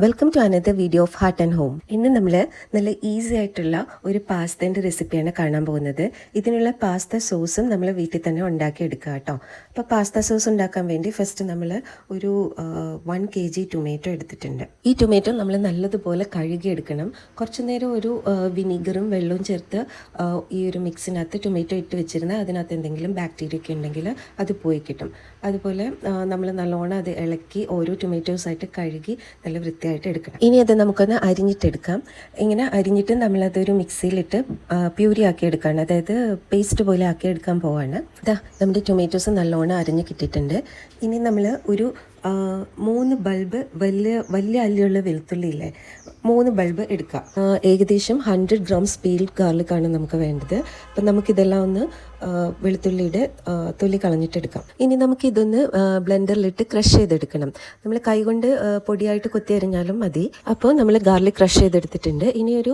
Welcome to another video of heart and home. ഇന്ന് നമ്മൾ നല്ല ഈസി ആയിട്ടുള്ള ഒരു പാസ്തേൻ്റെ റെസിപ്പിയാണ് കാണാൻ പോകുന്നത്. ഇതിനുള്ള പാസ്ത സോസും നമ്മൾ വീട്ടിൽ തന്നെ ഉണ്ടാക്കിയെടുക്കുക കേട്ടോ. അപ്പോൾ പാസ്ത സോസ് ഉണ്ടാക്കാൻ വേണ്ടി ഫസ്റ്റ് നമ്മൾ ഒരു 1 kg ടൊമാറ്റോ എടുത്തിട്ടുണ്ട്. ഈ ടൊമാറ്റോ നമ്മൾ നല്ലതുപോലെ കഴുകിയെടുക്കണം. കുറച്ച് നേരം ഒരു വിനീഗറും വെള്ളവും ചേർത്ത് ഈ ഒരു മിക്സിനകത്ത് ടൊമാറ്റോ ഇട്ട് വെച്ചിരുന്നാൽ അതിനകത്ത് എന്തെങ്കിലും ബാക്ടീരിയ ഒക്കെ ഉണ്ടെങ്കിൽ അത് പോയി കിട്ടും. അതുപോലെ നമ്മൾ നല്ലോണം അത് ഇളക്കി ഓരോ ടൊമാറ്റോസായിട്ട് കഴുകി നല്ല വൃത്തിയായിട്ട് എടുക്കണം. ഇനി അത് നമുക്കൊന്ന് അരിഞ്ഞിട്ടെടുക്കാം. ഇങ്ങനെ അരിഞ്ഞിട്ട് നമ്മളതൊരു മിക്സിയിലിട്ട് പ്യൂരി ആക്കി എടുക്കുകയാണ്, അതായത് പേസ്റ്റ് പോലെ ആക്കി എടുക്കാൻ പോവാണ്. ഇതാ നമ്മുടെ ടൊമാറ്റോസ് നല്ലോണം അരിഞ്ഞ് കിട്ടിയിട്ടുണ്ട്. ഇനി നമ്മൾ ഒരു 3 ബൾബ് വലിയ അല്ലിയുള്ള വെളുത്തുള്ളി ഇല്ലേ, 3 ബൾബ് എടുക്കുക. ഏകദേശം 100 grams പീൽഡ് ഗാർലിക്കാണ് നമുക്ക് വേണ്ടത്. അപ്പം നമുക്കിതെല്ലാം ഒന്ന് വെളുത്തുള്ളിയുടെ തൊലി കളഞ്ഞിട്ടെടുക്കാം. ഇനി നമുക്കിതൊന്ന് ബ്ലെൻഡറിലിട്ട് ക്രഷ് ചെയ്തെടുക്കണം. നമ്മൾ കൈകൊണ്ട് പൊടിയായിട്ട് കൊത്തി അരിഞ്ഞാലും മതി. അപ്പോൾ നമ്മൾ ഗാർലിക് ക്രഷ് ചെയ്തെടുത്തിട്ടുണ്ട്. ഇനി ഒരു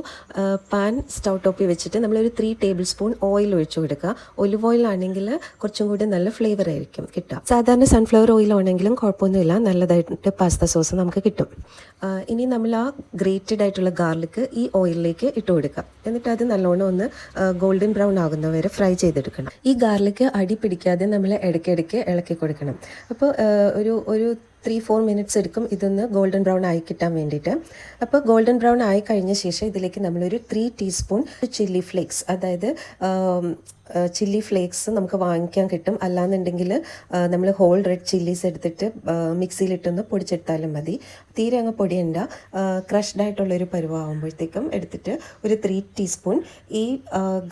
പാൻ സ്റ്റൗ ടോപ്പിൽ വെച്ചിട്ട് നമ്മളൊരു 3 ടേബിൾ സ്പൂൺ ഓയിൽ ഒഴിച്ചു കൊടുക്കുക. ഒലിവ് ഓയിൽ ആണെങ്കിൽ കുറച്ചും കൂടി നല്ല ഫ്ലേവർ ആയിരിക്കും കിട്ടുക. സാധാരണ സൺഫ്ലവർ ഓയിൽ ആണെങ്കിലും കുഴപ്പമൊന്നുമില്ല, നല്ലതായിട്ട് പാസ്ത സോസ് നമുക്ക് കിട്ടും. ഇനി നമ്മൾ ആ ഗ്രേറ്റഡ് ആയിട്ടുള്ള ഗാർലിക്ക് ഈ ഓയിലിലേക്ക് ഇട്ട് കൊടുക്കാം. എന്നിട്ട് അത് നല്ലോണം ഒന്ന് ഗോൾഡൻ ബ്രൗൺ ആകുന്നവരെ ഫ്രൈ ചെയ്തെടുക്കണം. ഈ ഗാർലിക്ക് അടി പിടിക്കാതെ നമ്മൾ ഇടയ്ക്കിടയ്ക്ക് ഇളക്കി കൊടുക്കണം. അപ്പോൾ ഒരു 3-4 മിനിറ്റ്സ് എടുക്കും ഇതൊന്ന് ഗോൾഡൻ ബ്രൗൺ ആയി കിട്ടാൻ വേണ്ടിയിട്ട്. അപ്പോൾ ഗോൾഡൻ ബ്രൗൺ ആയി കഴിഞ്ഞ ശേഷം ഇതിലേക്ക് നമ്മളൊരു 3 ടീസ്പൂൺ ചില്ലി ഫ്ലേക്സ്, അതായത് ചില്ലി ഫ്ലേക്സ് നമുക്ക് വാങ്ങിക്കാൻ കിട്ടും. അല്ലാന്നുണ്ടെങ്കിൽ നമ്മൾ ഹോൾ റെഡ് ചില്ലീസ് എടുത്തിട്ട് മിക്സിയിലിട്ടൊന്ന് പൊടിച്ചെടുത്താലും മതി. തീരെ അങ്ങ് പൊടിയണ്ട, ക്രഷ്ഡ് ആയിട്ടുള്ളൊരു പരുവാകുമ്പോഴത്തേക്കും എടുത്തിട്ട് ഒരു 3 ടീസ്പൂൺ ഈ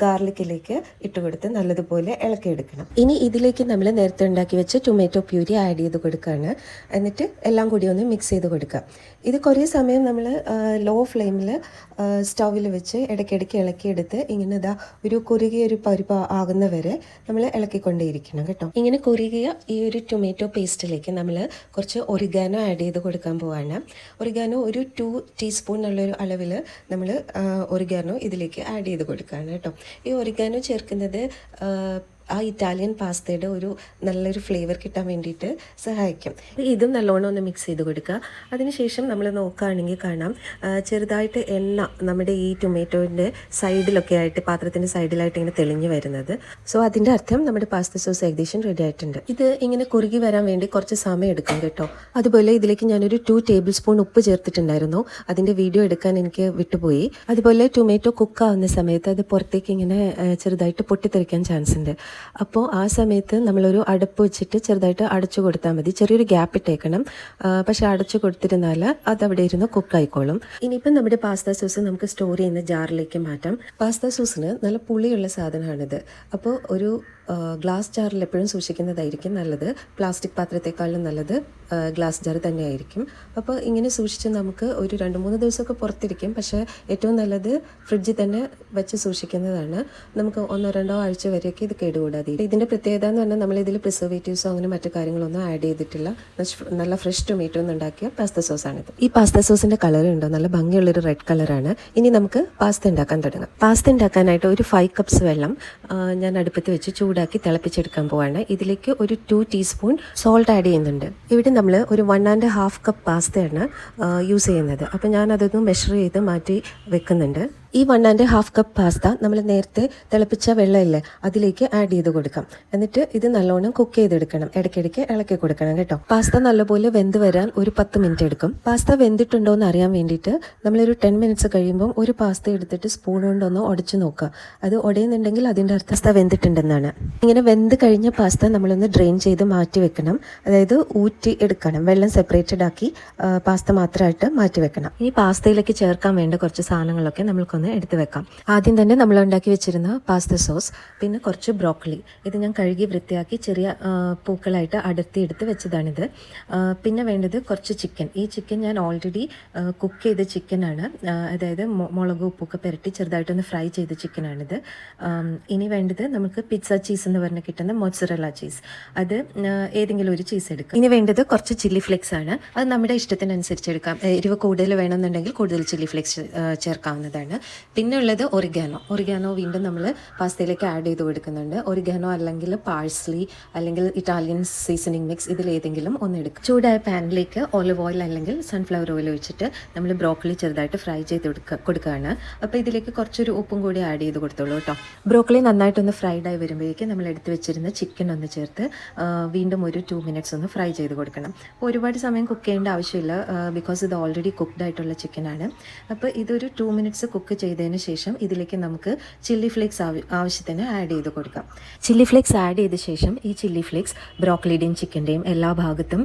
ഗാർലിക്കിലേക്ക് ഇട്ട് കൊടുത്ത് നല്ലതുപോലെ ഇളക്കിയെടുക്കണം. ഇനി ഇതിലേക്ക് നമ്മൾ നേരത്തെ ഉണ്ടാക്കി വെച്ച ടൊമാറ്റോ പ്യൂരി ആഡ് ചെയ്ത് കൊടുക്കുകയാണ്. എന്നിട്ട് എല്ലാം കൂടി ഒന്ന് മിക്സ് ചെയ്ത് കൊടുക്കുക. ഇത് കുറേ സമയം നമ്മൾ ലോ ഫ്ലെയിമിൽ സ്റ്റൗവിൽ വെച്ച് ഇടയ്ക്കിടയ്ക്ക് ഇളക്കിയെടുത്ത് ഇങ്ങനെ ഇതാ ഒരു കുറുകിയ ഒരു പരുവ ആകുന്നവരെ നമ്മൾ ഇളക്കിക്കൊണ്ടേയിരിക്കണം കേട്ടോ. ഇങ്ങനെ കുറുകിയ ഈ ഒരു ടൊമാറ്റോ പേസ്റ്റിലേക്ക് നമ്മൾ കുറച്ച് ഒറിഗാനോ ആഡ് ചെയ്ത് കൊടുക്കാൻ പോവാണ്. ഒറിഗാനോ ഒരു 2 ടീസ്പൂൺ ഉള്ളൊരു അളവിൽ നമ്മൾ ഒറിഗാനോ ഇതിലേക്ക് ആഡ് ചെയ്ത് കൊടുക്കുകയാണ് കേട്ടോ. ഈ ഒറിഗാനോ ചേർക്കുന്നത് ആ ഇറ്റാലിയൻ പാസ്തയുടെ ഒരു നല്ലൊരു ഫ്ലേവർ കിട്ടാൻ വേണ്ടിയിട്ട് സഹായിക്കും. ഇതും നല്ലോണം ഒന്ന് മിക്സ് ചെയ്ത് കൊടുക്കുക. അതിനുശേഷം നമ്മൾ നോക്കുകയാണെങ്കിൽ കാണാം ചെറുതായിട്ട് എണ്ണ നമ്മുടെ ഈ ടൊമാറ്റോൻ്റെ സൈഡിലൊക്കെ ആയിട്ട്, പാത്രത്തിൻ്റെ സൈഡിലായിട്ട് ഇങ്ങനെ തെളിഞ്ഞു വരുന്നത്. സോ അതിൻ്റെ അർത്ഥം നമ്മുടെ പാസ്ത സോസ് ഏകദേശം റെഡി ആയിട്ടുണ്ട്. ഇത് ഇങ്ങനെ കുറുകി വരാൻ വേണ്ടി കുറച്ച് സമയം എടുക്കും കേട്ടോ. അതുപോലെ ഇതിലേക്ക് ഞാനൊരു 2 ടേബിൾ സ്പൂൺ ഉപ്പ് ചേർത്തിട്ടുണ്ടായിരുന്നു. അതിൻ്റെ വീഡിയോ എടുക്കാൻ എനിക്ക് വിട്ടുപോയി. അതുപോലെ ടൊമാറ്റോ കുക്കാവുന്ന സമയത്ത് അത് പുറത്തേക്ക് ഇങ്ങനെ ചെറുതായിട്ട് പൊട്ടിത്തെറിക്കാൻ ചാൻസ് ഉണ്ട്. അപ്പോൾ ആ സമയത്ത് നമ്മളൊരു അടുപ്പ് വെച്ചിട്ട് ചെറുതായിട്ട് അടച്ചു കൊടുത്താൽ മതി. ചെറിയൊരു ഗ്യാപ്പ് ഇട്ടേക്കണം, പക്ഷെ അടച്ചു കൊടുത്തിരുന്നാൽ അതവിടെ ഇരുന്ന് കുക്കായിക്കോളും. ഇനിയിപ്പം നമ്മുടെ പാസ്ത സോസ് നമുക്ക് സ്റ്റോർ ചെയ്യുന്ന ജാറിലേക്ക് മാറ്റാം. പാസ്ത സോസിന് നല്ല പുളിയുള്ള സാധനമാണിത്. അപ്പോൾ ഒരു ഗ്ലാസ് ജാറിൽ എപ്പോഴും സൂക്ഷിക്കുന്നതായിരിക്കും നല്ലത്. പ്ലാസ്റ്റിക് പാത്രത്തെക്കാളും നല്ലത് ഗ്ലാസ് ജാർ തന്നെയായിരിക്കും. അപ്പോൾ ഇങ്ങനെ സൂക്ഷിച്ച് നമുക്ക് ഒരു 2-3 ദിവസമൊക്കെ പുറത്തിരിക്കും. പക്ഷേ ഏറ്റവും നല്ലത് ഫ്രിഡ്ജിൽ തന്നെ വെച്ച് സൂക്ഷിക്കുന്നതാണ്. നമുക്ക് 1-2 ആഴ്ച വരെയൊക്കെ ഇത് കേടുകൂടാതെ. ഇതിൻ്റെ പ്രത്യേകത എന്ന് പറഞ്ഞാൽ നമ്മളിതിൽ പ്രിസർവേറ്റീവ്സോ അങ്ങനെ മറ്റു കാര്യങ്ങളൊന്നും ആഡ് ചെയ്തിട്ടില്ല. നല്ല ഫ്രഷ് ടൊമാറ്റോ ഉണ്ടാക്കിയ പാസ്ത സോസാണിത്. ഈ പാസ്ത സോസിൻ്റെ കളർ ഉണ്ടോ, നല്ല ഭംഗിയുള്ളൊരു റെഡ് കളറാണ്. ഇനി നമുക്ക് പാസ്ത ഉണ്ടാക്കാൻ തുടങ്ങാം. പാസ്ത ഉണ്ടാക്കാനായിട്ട് ഒരു 5 കപ്സ് വെള്ളം ഞാൻ അടുപ്പത്ത് വെച്ച് ചൂടാക്കി തിളപ്പിച്ചെടുക്കാൻ പോവാണ്. ഇതിലേക്ക് ഒരു 2 ടീസ്പൂൺ സോൾട്ട് ആഡ് ചെയ്യുന്നുണ്ട്. ഇവിടെ നമ്മൾ ഒരു 1.5 കപ്പ് പാസ്തയാണ് യൂസ് ചെയ്യുന്നത്. അപ്പോൾ ഞാൻ അതൊന്ന് മെഷർ ചെയ്ത് മാറ്റി വെക്കുന്നുണ്ട്. ഈ 1.5 കപ്പ് പാസ്ത നമ്മൾ നേരത്തെ തിളപ്പിച്ച വെള്ളമില്ലേ അതിലേക്ക് ആഡ് ചെയ്ത് കൊടുക്കാം. എന്നിട്ട് ഇത് നല്ലോണം കുക്ക് ചെയ്തെടുക്കണം. ഇടയ്ക്കിടയ്ക്ക് ഇളക്കി കൊടുക്കണം കേട്ടോ. പാസ്ത നല്ലപോലെ വെന്ത് വരാൻ ഒരു 10 മിനിറ്റ് എടുക്കും. പാസ്ത വെന്തിട്ടുണ്ടോ എന്ന് അറിയാൻ വേണ്ടിയിട്ട് നമ്മളൊരു 10 മിനിറ്റ്സ് കഴിയുമ്പം ഒരു പാസ്ത എടുത്തിട്ട് സ്പൂൺ കൊണ്ടൊന്ന് ഉടച്ചു നോക്കുക. അത് ഉടയുന്നുണ്ടെങ്കിൽ അതിൻ്റെ അർത്ഥം പാസ്ത വെന്തിട്ടുണ്ടെന്നാണ്. ഇങ്ങനെ വെന്ത് കഴിഞ്ഞ പാസ്ത നമ്മളൊന്ന് ഡ്രെയിൻ ചെയ്ത് മാറ്റി വെക്കണം. അതായത് ഊറ്റി എടുക്കണം. വെള്ളം സെപ്പറേറ്റഡ് ആക്കി പാസ്ത മാത്രമായിട്ട് മാറ്റി വെക്കണം. ഈ പാസ്തയിലേക്ക് ചേർക്കാൻ വേണ്ട കുറച്ച് സാധനങ്ങളൊക്കെ നമ്മൾക്ക് എടുത്ത് വെക്കാം. ആദ്യം തന്നെ നമ്മൾ ഉണ്ടാക്കി വെച്ചിരുന്ന പാസ്ത സോസ്, പിന്നെ കുറച്ച് ബ്രോക്കലി. ഇത് ഞാൻ കഴുകി വൃത്തിയാക്കി ചെറിയ പൂക്കളായിട്ട് അടർത്തിയെടുത്ത് വെച്ചതാണിത്. പിന്നെ വേണ്ടത് കുറച്ച് ചിക്കൻ. ഈ ചിക്കൻ ഞാൻ ഓൾറെഡി കുക്ക് ചെയ്ത ചിക്കനാണ്, അതായത് മുളക് ഉപ്പൊക്കെ പുരട്ടി ചെറുതായിട്ടൊന്ന് ഫ്രൈ ചെയ്ത ചിക്കനാണിത്. ഇനി വേണ്ടത് നമുക്ക് പിസ്സ ചീസ് എന്ന് പറഞ്ഞ് കിട്ടുന്ന മൊസറല്ല ചീസ്, അത് ഏതെങ്കിലും ഒരു ചീസ് എടുക്കുക. ഇനി വേണ്ടത് കുറച്ച് ചില്ലി ഫ്ലേക്സ് ആണ്. അത് നമ്മുടെ ഇഷ്ടത്തിനനുസരിച്ച് എടുക്കാം. എരിവ് കൂടുതൽ വേണമെന്നുണ്ടെങ്കിൽ കൂടുതൽ ചില്ലി ഫ്ലേക്സ് ചേർക്കാവുന്നതാണ്. പിന്നെ ഉള്ളത് ഒറിഗാനോ വീണ്ടും നമ്മൾ പാസ്തയിലേക്ക് ആഡ് ചെയ്ത് കൊടുക്കുന്നുണ്ട്. ഒറിഗാനോ അല്ലെങ്കിൽ പാഴ്സ്ലി അല്ലെങ്കിൽ ഇറ്റാലിയൻ സീസണിങ് മിക്സ്, ഇതിലേതെങ്കിലും ഒന്ന് എടുക്കുക. ചൂടായ പാനിലേക്ക് ഓലിവ് ഓയിൽ അല്ലെങ്കിൽ സൺഫ്ലവർ ഓയിൽ ഒഴിച്ചിട്ട് നമ്മൾ ബ്രോക്കലി ചെറുതായിട്ട് ഫ്രൈ ചെയ്ത് കൊടുക്കുകയാണ്. അപ്പോൾ ഇതിലേക്ക് കുറച്ചൊരു ഉപ്പും കൂടി ആഡ് ചെയ്ത് കൊടുത്തോളൂ കേട്ടോ. ബ്രോക്കലി നന്നായിട്ടൊന്ന് ഫ്രൈഡായി വരുമ്പോഴേക്കും നമ്മൾ എടുത്ത് വെച്ചിരുന്ന ചിക്കൻ ഒന്ന് ചേർത്ത് വീണ്ടും ഒരു 2 മിനിറ്റ്സ് ഒന്ന് ഫ്രൈ ചെയ്ത് കൊടുക്കണം. ഒരുപാട് സമയം കുക്ക് ചെയ്യേണ്ട ആവശ്യമില്ല, ബിക്കോസ് ഇത് ഓൾറെഡി കുക്ക്ഡ് ആയിട്ടുള്ള ചിക്കനാണ്. അപ്പോൾ ഇതൊരു 2 മിനിറ്റ്സ് കുക്ക് ചെയ്തതിന് ശേഷം ഇതിലേക്ക് നമുക്ക് ചില്ലി ഫ്ലേക്സ് ആവശ്യത്തിന് ആഡ് ചെയ്ത് കൊടുക്കാം. ചില്ലി ഫ്ലേക്സ് ആഡ് ചെയ്ത ശേഷം ഈ ചില്ലി ഫ്ലേക്സ് ബ്രോക്കലിയുടെയും ചിക്കൻ്റെയും എല്ലാ ഭാഗത്തും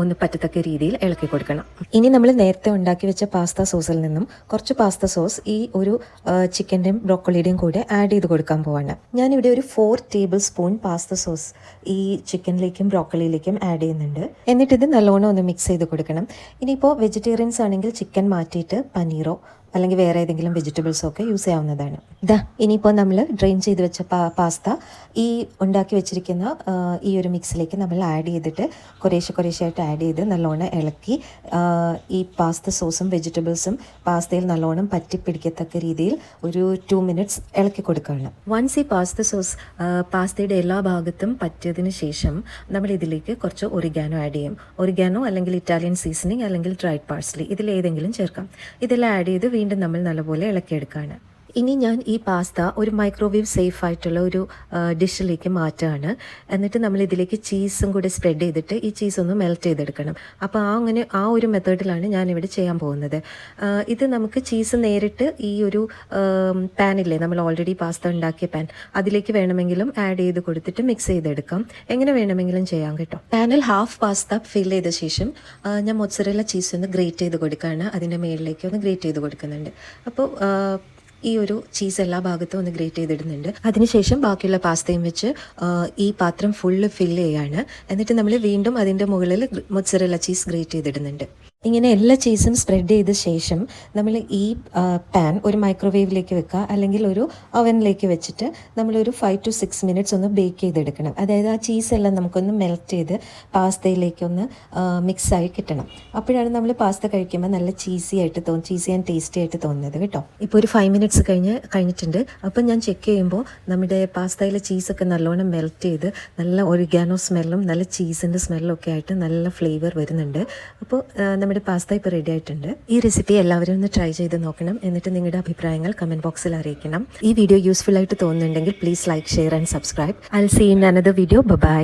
ഒന്ന് പറ്റത്തക്ക രീതിയിൽ ഇളക്കി കൊടുക്കണം. ഇനി നമ്മൾ നേരത്തെ ഉണ്ടാക്കി വെച്ച പാസ്ത സോസിൽ നിന്നും കുറച്ച് പാസ്ത സോസ് ഈ ഒരു ചിക്കൻ്റെയും ബ്രോക്കലിയുടെയും കൂടെ ആഡ് ചെയ്ത് കൊടുക്കാൻ പോവാണ്. ഞാനിവിടെ ഒരു 4 ടേബിൾ സ്പൂൺ പാസ്ത സോസ് ഈ ചിക്കനിലേക്കും ബ്രോക്കലിയിലേക്കും ആഡ് ചെയ്യുന്നുണ്ട്. എന്നിട്ടിത് നല്ലോണം ഒന്ന് മിക്സ് ചെയ്ത് കൊടുക്കണം. ഇനിയിപ്പോൾ വെജിറ്റേറിയൻസ് ആണെങ്കിൽ ചിക്കൻ മാറ്റിയിട്ട് പനീറോ അല്ലെങ്കിൽ വേറെ ഏതെങ്കിലും വെജിറ്റബിൾസോ ഒക്കെ യൂസ് ചെയ്യാവുന്നതാണ്. ഇനിയിപ്പോൾ നമ്മൾ ഡ്രെയിൻ ചെയ്ത് വെച്ച പാസ്ത ഈ ഉണ്ടാക്കി വെച്ചിരിക്കുന്ന ഈ ഒരു മിക്സിലേക്ക് നമ്മൾ ആഡ് ചെയ്തിട്ട് കുറേശ്ശെയായിട്ട് ആഡ് ചെയ്ത് നല്ലോണം ഇളക്കി ഈ പാസ്ത സോസും വെജിറ്റബിൾസും പാസ്തയിൽ നല്ലോണം പറ്റിപ്പിടിക്കത്തക്ക രീതിയിൽ ഒരു 2 മിനിറ്റ്സ് ഇളക്കി കൊടുക്കുകയാണ്. വൺസ് ഈ പാസ്ത സോസ് പാസ്തയുടെ എല്ലാ ഭാഗത്തും പറ്റിയതിന് ശേഷം നമ്മൾ ഇതിലേക്ക് കുറച്ച് ഒറിഗാനോ ആഡ് ചെയ്യും. ഒറിഗാനോ അല്ലെങ്കിൽ ഇറ്റാലിയൻ സീസണിങ് അല്ലെങ്കിൽ ഡ്രൈഡ് പാഴ്സ്ലി, ഇതിലേതെങ്കിലും ചേർക്കാം. ഇതെല്ലാം ആഡ് ചെയ്ത് വീണ്ടും നമ്മൾ നല്ലപോലെ ഇളക്കിയെടുക്കുകയാണ്. ഇനി ഞാൻ ഈ പാസ്ത ഒരു മൈക്രോവേവ് സേഫ് ആയിട്ടുള്ള ഒരു ഡിഷിലേക്ക് മാറ്റുകയാണ്. എന്നിട്ട് നമ്മൾ ഇതിലേക്ക് ചീസും കൂടി സ്പ്രെഡ് ചെയ്തിട്ട് ഈ ചീസ് ഒന്ന് മെൽറ്റ് ചെയ്തെടുക്കണം. അപ്പോൾ ആ ഒരു മെത്തേഡിലാണ് ഞാനിവിടെ ചെയ്യാൻ പോകുന്നത്. ഇത് നമുക്ക് ചീസ് നേരിട്ട് ഈ ഒരു പാനില്ലേ, നമ്മൾ ഓൾറെഡി പാസ്ത ഉണ്ടാക്കിയ പാൻ, അതിലേക്ക് വേണമെങ്കിലും ആഡ് ചെയ്ത് കൊടുത്തിട്ട് മിക്സ് ചെയ്തെടുക്കാം. എങ്ങനെ വേണമെങ്കിലും ചെയ്യാം കേട്ടോ. പാനിൽ ഹാഫ് പാസ്ത ഫിൽ ചെയ്ത ശേഷം ഞാൻ മൊസറല്ല ചീസ് ഒന്ന് ഗ്രേറ്റ് ചെയ്ത് കൊടുക്കുകയാണ്. അതിൻ്റെ മേളിലേക്ക് ഒന്ന് ഗ്രേറ്റ് ചെയ്ത് കൊടുക്കുന്നുണ്ട്. അപ്പോൾ ഈ ഒരു ചീസ് എല്ലാ ഭാഗത്തും ഒന്ന് ഗ്രേറ്റ് ചെയ്തിടുന്നുണ്ട്. അതിനുശേഷം ബാക്കിയുള്ള പാസ്തയും വെച്ച് ഈ പാത്രം ഫുള്ള് ഫില്ല് ചെയ്യാണ്. എന്നിട്ട് നമ്മൾ വീണ്ടും അതിൻ്റെ മുകളിൽ മൊസറല്ല ചീസ് ഗ്രേറ്റ് ചെയ്തിടുന്നുണ്ട്. ഇങ്ങനെ എല്ലാ ചീസും സ്പ്രെഡ് ചെയ്ത ശേഷം നമ്മൾ ഈ പാൻ ഒരു മൈക്രോവേവിലേക്ക് വെക്കുക, അല്ലെങ്കിൽ ഒരു ഓവനിലേക്ക് വെച്ചിട്ട് നമ്മളൊരു 5 to 6 മിനിറ്റ്സ് ഒന്ന് ബേക്ക് ചെയ്തെടുക്കണം. അതായത് ആ ചീസെല്ലാം നമുക്കൊന്ന് മെൽറ്റ് ചെയ്ത് പാസ്തയിലേക്കൊന്ന് മിക്സായി കിട്ടണം. അപ്പോഴാണ് നമ്മൾ പാസ്ത കഴിക്കുമ്പോൾ നല്ല ചീസി ആൻഡ് ടേസ്റ്റി ആയിട്ട് തോന്നുന്നത് കേട്ടോ. ഇപ്പോൾ ഒരു 5 മിനിറ്റ്സ് കഴിഞ്ഞിട്ടുണ്ട്. അപ്പം ഞാൻ ചെക്ക് ചെയ്യുമ്പോൾ നമ്മുടെ പാസ്തയിലെ ചീസൊക്കെ നല്ലോണം മെൽറ്റ് ചെയ്ത് നല്ല ഒറിഗാനോ സ്മെല്ലും നല്ല ചീസിൻ്റെ സ്മെല്ലും ഒക്കെ ആയിട്ട് നല്ല ഫ്ലേവർ വരുന്നുണ്ട്. അപ്പോൾ നമ്മുടെ പാസ്ത ഇപ്പോൾ റെഡി ആയിട്ടുണ്ട്. ഈ റെസിപ്പി എല്ലാവരും ഒന്ന് ട്രൈ ചെയ്ത് നോക്കണം. എന്നിട്ട് നിങ്ങളുടെ അഭിപ്രായങ്ങൾ കമൻറ്റ് ബോക്സിൽ അറിയിക്കണം. ഈ വീഡിയോ യൂസ്ഫുൾ ആയിട്ട് തോന്നുന്നുണ്ടെങ്കിൽ please like, share and subscribe. I will see in another video. By.